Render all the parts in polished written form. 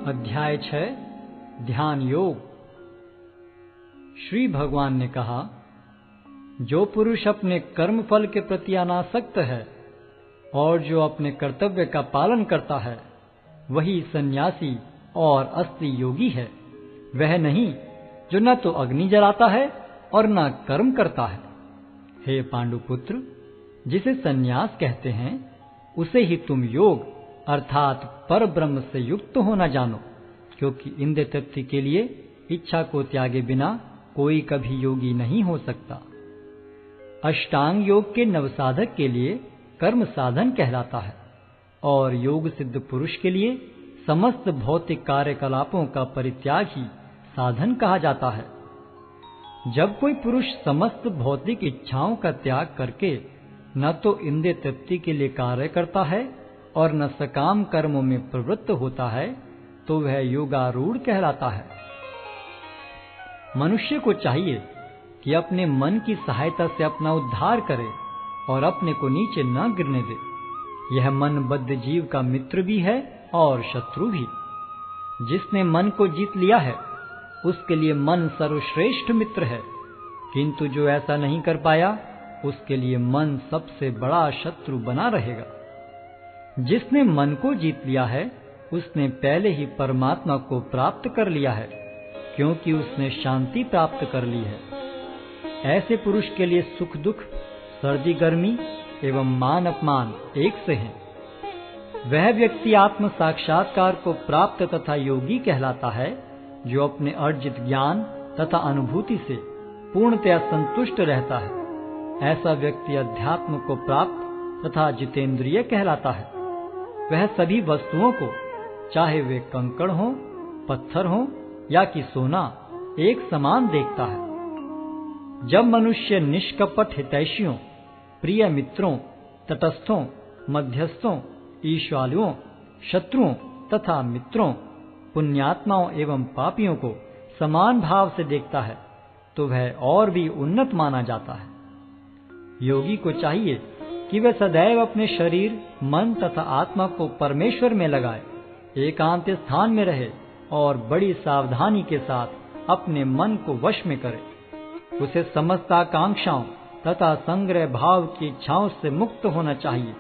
अध्याय 6 ध्यान योग। श्री भगवान ने कहा, जो पुरुष अपने कर्म फल के प्रति अनासक्त है और जो अपने कर्तव्य का पालन करता है, वही सन्यासी और असली योगी है। वह नहीं जो न तो अग्नि जलाता है और न कर्म करता है। हे पांडुपुत्र, जिसे सन्यास कहते हैं उसे ही तुम योग अर्थात पर ब्रह्म से युक्त होना जानो, क्योंकि इंद्रिय तृप्ति के लिए इच्छा को त्यागे बिना कोई कभी योगी नहीं हो सकता। अष्टांग योग के नवसाधक के लिए कर्म साधन कहलाता है और योग सिद्ध पुरुष के लिए समस्त भौतिक कार्यकलापों का परित्याग ही साधन कहा जाता है। जब कोई पुरुष समस्त भौतिक इच्छाओं का त्याग करके न तो इंद्रिय तृप्ति के लिए कार्य करता है और न सकाम कर्मों में प्रवृत्त होता है, तो वह योगारूढ़ कहलाता है। मनुष्य को चाहिए कि अपने मन की सहायता से अपना उद्धार करे और अपने को नीचे न गिरने दे। यह मन बद्ध जीव का मित्र भी है और शत्रु भी। जिसने मन को जीत लिया है उसके लिए मन सर्वश्रेष्ठ मित्र है, किंतु जो ऐसा नहीं कर पाया उसके लिए मन सबसे बड़ा शत्रु बना रहेगा। जिसने मन को जीत लिया है उसने पहले ही परमात्मा को प्राप्त कर लिया है, क्योंकि उसने शांति प्राप्त कर ली है। ऐसे पुरुष के लिए सुख दुख, सर्दी गर्मी एवं मान अपमान एक से हैं। वह व्यक्ति आत्म साक्षात्कार को प्राप्त तथा योगी कहलाता है, जो अपने अर्जित ज्ञान तथा अनुभूति से पूर्णतया संतुष्ट रहता है। ऐसा व्यक्ति अध्यात्म को प्राप्त तथा जितेंद्रिय कहलाता है। वह सभी वस्तुओं को, चाहे वे कंकड़ हों, पत्थर हों या कि सोना, एक समान देखता है। जब मनुष्य निष्कपट हितैषियों, प्रिय मित्रों, तटस्थों, मध्यस्थों, ईश्वालुओं, शत्रुओं तथा मित्रों, पुण्यात्माओं एवं पापियों को समान भाव से देखता है, तो वह और भी उन्नत माना जाता है। योगी को चाहिए कि वह सदैव अपने शरीर, मन तथा आत्मा को परमेश्वर में लगाए, एकांत स्थान में रहे और बड़ी सावधानी के साथ अपने मन को वश में करे। उसे समस्त आकांक्षाओं तथा संग्रह भाव की इच्छाओं से मुक्त होना चाहिए।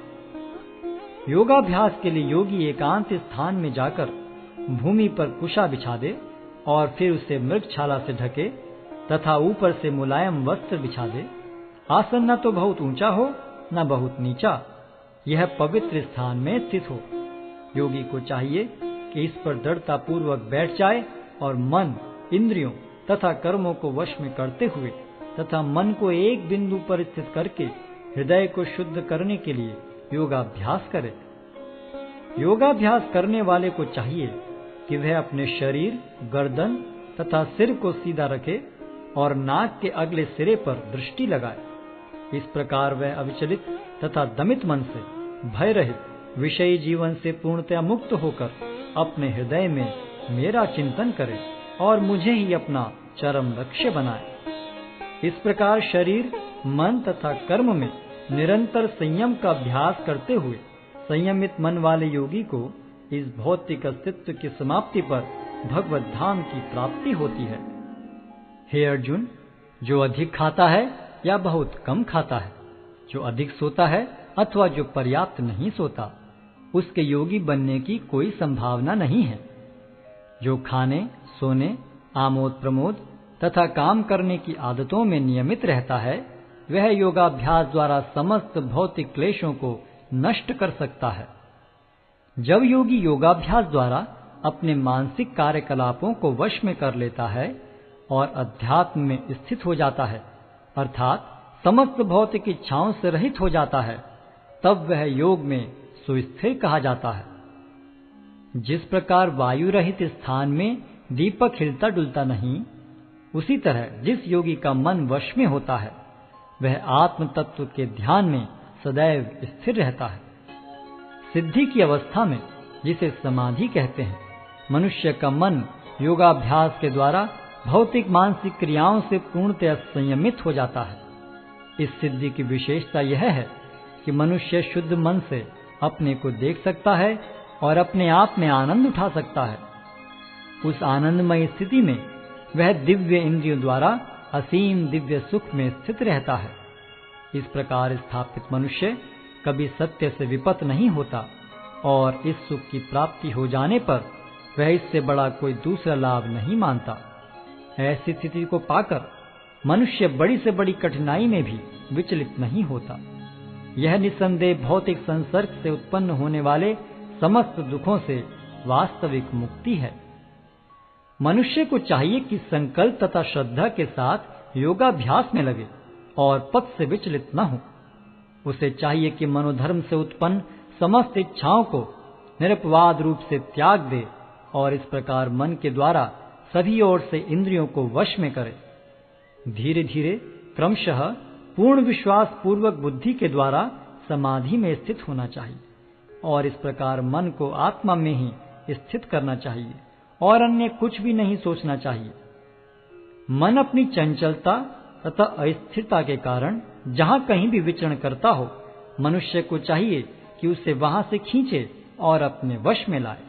योगाभ्यास के लिए योगी एकांत स्थान में जाकर भूमि पर कुशा बिछा दे और फिर उसे मृगछाला से ढके तथा ऊपर से मुलायम वस्त्र बिछा दे। आसन न तो बहुत ऊंचा हो न बहुत नीचा, यह पवित्र स्थान में स्थित हो। योगी को चाहिए कि इस पर दृढ़ता पूर्वक बैठ जाए और मन, इंद्रियों तथा कर्मों को वश में करते हुए तथा मन को एक बिंदु पर स्थित करके हृदय को शुद्ध करने के लिए योगाभ्यास करे। योगाभ्यास करने वाले को चाहिए कि वह अपने शरीर, गर्दन तथा सिर को सीधा रखे और नाक के अगले सिरे पर दृष्टि लगाए। इस प्रकार वह अविचलित तथा दमित मन से, भय रहित, विषयी जीवन से पूर्णतया मुक्त होकर अपने हृदय में मेरा चिंतन करे और मुझे ही अपना चरम लक्ष्य बनाए। इस प्रकार शरीर, मन तथा कर्म में निरंतर संयम का अभ्यास करते हुए संयमित मन वाले योगी को इस भौतिक अस्तित्व की समाप्ति पर भगवत धाम की प्राप्ति होती है। हे अर्जुन, जो अधिक खाता है या बहुत कम खाता है, जो अधिक सोता है अथवा जो पर्याप्त नहीं सोता, उसके योगी बनने की कोई संभावना नहीं है। जो खाने, सोने, आमोद प्रमोद तथा काम करने की आदतों में नियमित रहता है, वह योगाभ्यास द्वारा समस्त भौतिक क्लेशों को नष्ट कर सकता है। जब योगी योगाभ्यास द्वारा अपने मानसिक कार्यकलापों को वश में कर लेता है और अध्यात्म में स्थित हो जाता है, अर्थात समस्त भौतिक इच्छाओं से रहित हो जाता है, तब वह योग में सुस्थिर कहा जाता है। जिस प्रकार वायु रहित स्थान में दीपक हिलता डुलता नहीं, उसी तरह जिस योगी का मन वश में होता है, वह आत्म तत्व के ध्यान में सदैव स्थिर रहता है। सिद्धि की अवस्था में, जिसे समाधि कहते हैं, मनुष्य का मन योगाभ्यास के द्वारा भौतिक मानसिक क्रियाओं से पूर्णतया संयमित हो जाता है। इस सिद्धि की विशेषता यह है कि मनुष्य शुद्ध मन से अपने को देख सकता है और अपने आप में आनंद उठा सकता है उस आनंदमय स्थिति में वह दिव्य इंद्रियों द्वारा असीम दिव्य सुख में स्थित रहता है। इस प्रकार स्थापित मनुष्य कभी सत्य से विपत नहीं होता और इस सुख की प्राप्ति हो जाने पर वह इससे बड़ा कोई दूसरा लाभ नहीं मानता। ऐसी स्थिति को पाकर मनुष्य बड़ी से बड़ी कठिनाई में भी विचलित नहीं होता। यह निस्संदेह भौतिक संसर्ग से उत्पन्न होने वाले समस्त दुखों से वास्तविक मुक्ति है। मनुष्य को चाहिए कि संकल्प तथा श्रद्धा के साथ योगाभ्यास में लगे और पथ से विचलित न हो। उसे चाहिए कि मनोधर्म से उत्पन्न समस्त इच्छाओं को निरपवाद रूप से त्याग दे और इस प्रकार मन के द्वारा सभी ओर से इंद्रियों को वश में करे। धीरे धीरे क्रमशः पूर्ण विश्वास पूर्वक बुद्धि के द्वारा समाधि में स्थित होना चाहिए और इस प्रकार मन को आत्मा में ही स्थित करना चाहिए और अन्य कुछ भी नहीं सोचना चाहिए। मन अपनी चंचलता तथा अस्थिरता के कारण जहां कहीं भी विचरण करता हो, मनुष्य को चाहिए कि उसे वहां से खींचे और अपने वश में लाए।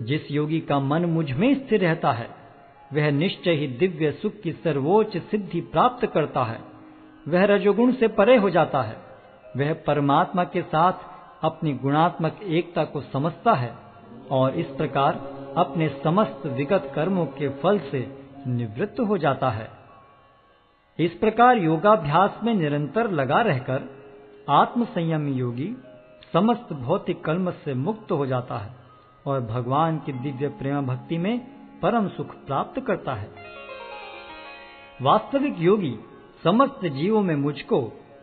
जिस योगी का मन मुझ में स्थिर रहता है वह निश्चय ही दिव्य सुख की सर्वोच्च सिद्धि प्राप्त करता है। वह रजोगुण से परे हो जाता है। वह परमात्मा के साथ अपनी गुणात्मक एकता को समझता है और इस प्रकार अपने समस्त विगत कर्मों के फल से निवृत्त हो जाता है। इस प्रकार योगाभ्यास में निरंतर लगा रहकर आत्म संयमी योगी समस्त भौतिक कलमश से मुक्त हो जाता है और भगवान की दिव्य प्रेम भक्ति में परम सुख प्राप्त करता है। वास्तविक योगी समस्त जीवों में मुझको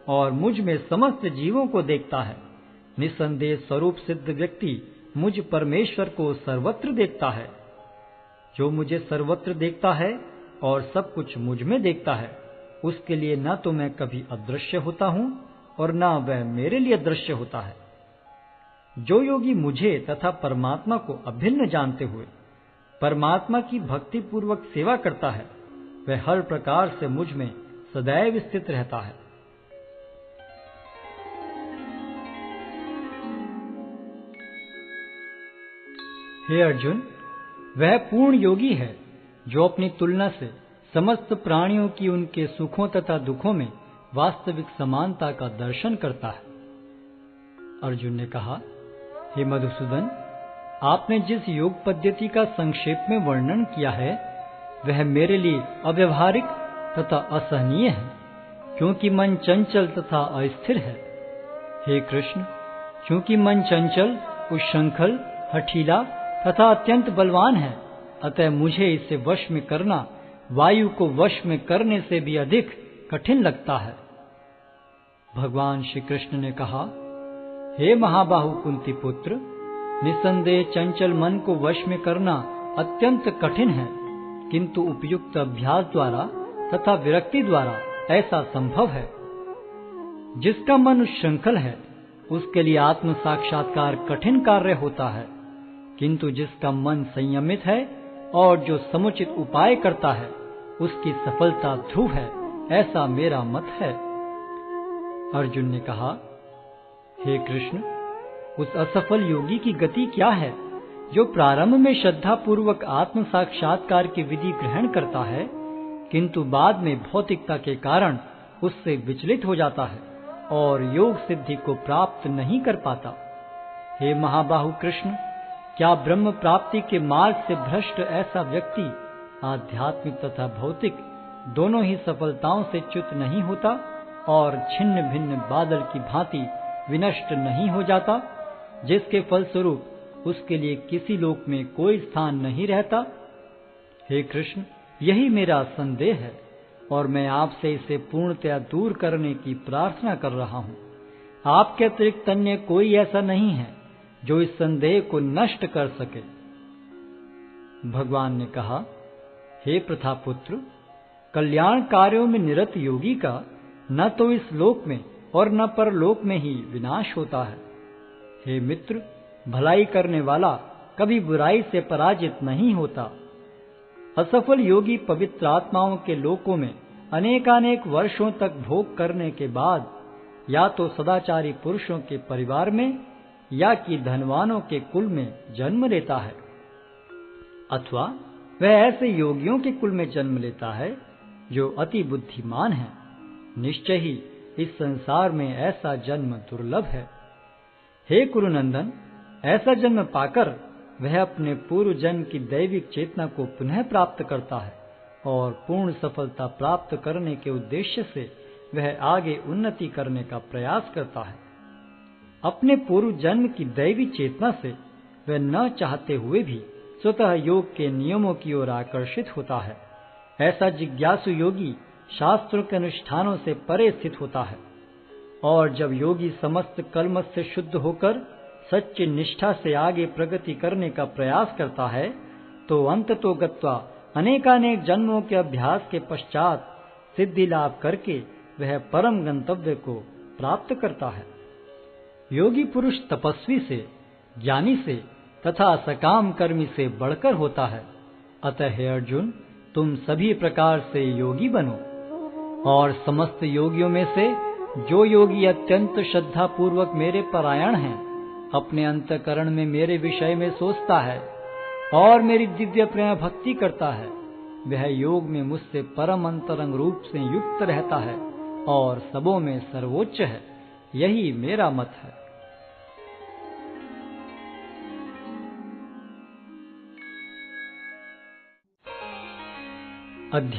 और मुझ में समस्त जीवों को देखता है। निस्संदेह स्वरूप सिद्ध व्यक्ति मुझ परमेश्वर को सर्वत्र देखता है। जो मुझे सर्वत्र देखता है और सब कुछ मुझ में देखता है, उसके लिए न तो मैं कभी अदृश्य होता हूं और न वह मेरे लिए दृश्य होता है। जो योगी मुझे तथा परमात्मा को अभिन्न जानते हुए परमात्मा की भक्ति पूर्वक सेवा करता है, वह हर प्रकार से मुझ में सदैव स्थित रहता है। हे अर्जुन, वह पूर्ण योगी है जो अपनी तुलना से समस्त प्राणियों की उनके सुखों तथा दुखों में वास्तविक समानता का दर्शन करता है। अर्जुन ने कहा, हे मधुसूदन, आपने जिस योग पद्धति का संक्षेप में वर्णन किया है वह मेरे लिए अव्यवहारिक तथा असहनीय है, क्योंकि मन चंचल तथा अस्थिर है। हे कृष्ण, क्योंकि मन चंचल, उच्छृंखल, हठीला तथा अत्यंत बलवान है, अतः मुझे इसे वश में करना वायु को वश में करने से भी अधिक कठिन लगता है। भगवान श्री कृष्ण ने कहा, हे महाबाहु कुंती पुत्र, निस्संदेह चंचल मन को वश में करना अत्यंत कठिन है, किंतु उपयुक्त अभ्यास द्वारा तथा विरक्ति द्वारा ऐसा संभव है। जिसका मन उच्छृंखल है उसके लिए आत्म साक्षात्कार कठिन कार्य होता है, किंतु जिसका मन संयमित है और जो समुचित उपाय करता है उसकी सफलता ध्रुव है, ऐसा मेरा मत है। अर्जुन ने कहा, हे कृष्ण, उस असफल योगी की गति क्या है जो प्रारंभ में श्रद्धा पूर्वक आत्म साक्षात्कार की विधि ग्रहण करता है, किंतु बाद में भौतिकता के कारण उससे विचलित हो जाता है और योग सिद्धि को प्राप्त नहीं कर पाता। हे महाबाहु कृष्ण, क्या ब्रह्म प्राप्ति के मार्ग से भ्रष्ट ऐसा व्यक्ति आध्यात्मिक तथा भौतिक दोनों ही सफलताओं से च्युत नहीं होता और छिन्न भिन्न बादल की भांति विनष्ट नहीं हो जाता, जिसके फलस्वरूप उसके लिए किसी लोक में कोई स्थान नहीं रहता? हे कृष्ण, यही मेरा संदेह है और मैं आपसे इसे पूर्णतया दूर करने की प्रार्थना कर रहा हूँ। आपके अतिरिक्त अन्य कोई ऐसा नहीं है जो इस संदेह को नष्ट कर सके। भगवान ने कहा, हे प्रथापुत्र, कल्याण कार्यों में निरत योगी का न तो इस लोक में और न परलोक में ही विनाश होता है। हे मित्र, भलाई करने वाला कभी बुराई से पराजित नहीं होता। असफल योगी पवित्र आत्माओं के लोकों में अनेकानेक वर्षों तक भोग करने के बाद या तो सदाचारी पुरुषों के परिवार में या कि धनवानों के कुल में जन्म लेता है। अथवा वह ऐसे योगियों के कुल में जन्म लेता है जो अति बुद्धिमान हैं। निश्चय ही इस संसार में ऐसा जन्म दुर्लभ है। हे कुरुनंदन, ऐसा जन्म पाकर वह अपने पूर्व जन्म की दैविक चेतना को पुनः प्राप्त करता है और पूर्ण सफलता प्राप्त करने के उद्देश्य से वह आगे उन्नति करने का प्रयास करता है। अपने पूर्व जन्म की दैवी चेतना से वह न चाहते हुए भी स्वतः योग के नियमों की ओर आकर्षित होता है। ऐसा जिज्ञासु योगी शास्त्रों के अनुष्ठानों से परे स्थित होता है, और जब योगी समस्त कलमश से शुद्ध होकर सच्ची निष्ठा से आगे प्रगति करने का प्रयास करता है, तो अंततो गत्वा अनेकानेक जन्मों के अभ्यास के पश्चात सिद्धि लाभ करके वह परम गंतव्य को प्राप्त करता है। योगी पुरुष तपस्वी से, ज्ञानी से तथा सकाम कर्मी से बढ़कर होता है। अतः हे अर्जुन, तुम सभी प्रकार से योगी बनो, और समस्त योगियों में से जो योगी अत्यंत श्रद्धा पूर्वक मेरे परायण हैं, अपने अंतःकरण में मेरे विषय में सोचता है और मेरी दिव्य प्रेम भक्ति करता है, वह योग में मुझसे परम अंतरंग रूप से युक्त रहता है और सबों में सर्वोच्च है। यही मेरा मत है। अध्याय